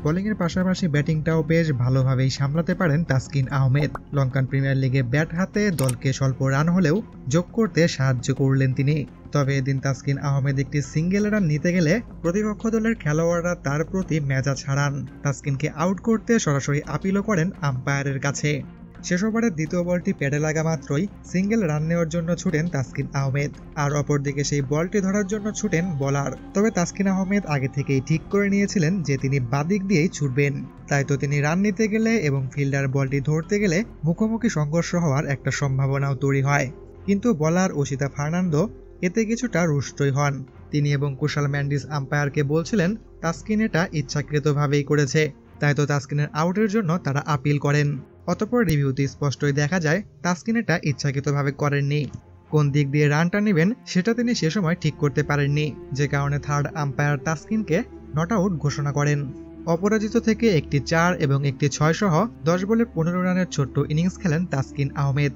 বোলিংয়ের পাশাপাশি ব্যাটিংটাও বেশ ভালোভাবেই সামলাতে পারেন তাসকিন আহমেদ। লঙ্কান প্রিমিয়ার লিগে ব্যাট হাতে দলকে স্বল্প রান হলেও যোগ করতে সাহায্য করলেন তিনি। তবে এদিন তাসকিন আহমেদ একটি সিঙ্গেল রান নিতে গেলে প্রতিপক্ষ দলের খেলোয়াড়রা তার প্রতি মেজাজ হারান। তাসকিনকে আউট করতে সরাসরি আপিলও করেন আম্পায়ারের কাছে। শেষ ওভারের দ্বিতীয় বলটি প্যাডে লাগা মাত্রই সিঙ্গেল রান নেওয়ার জন্য ছুটেন তাসকিন আহমেদ, আর অপরদিকে সেই বলটি ধরার জন্য ছুটেন বোলার। তবে তাসকিন আহমেদ আগে থেকেই ঠিক করে নিয়েছিলেন যে তিনি বাদিক দিয়েই ছুটবেন, তাই তো তিনি রান নিতে গেলে এবং ফিল্ডার বলটি ধরতে গেলে মুখোমুখি সংঘর্ষ হওয়ার একটা সম্ভাবনাও তৈরি হয়। কিন্তু বোলার ওশিতা ফার্নান্দো এতে কিছুটা রুষ্টই হন। তিনি এবং কুশাল ম্যান্ডিস আম্পায়ারকে বলছিলেন তাসকিন এটা ইচ্ছাকৃতভাবেই করেছে, তাই তো তাসকিনের আউটের জন্য তারা আপিল করেন। অতঃপর রিভিউতে স্পষ্টই দেখা যায় তাসকিন এটা ইচ্ছাকৃতভাবে করেননি। কোন দিক দিয়ে রানটা নেবেন সেটা তিনি সে সময় ঠিক করতে পারেননি, যে কারণে থার্ড আম্পায়ার তাসকিনকে নট আউট ঘোষণা করেন। অপরাজিত থেকে একটি 4 এবং একটি 6 সহ 10 বলে 15 রানের ছোট্ট ইনিংস খেলেন তাসকিন আহমেদ।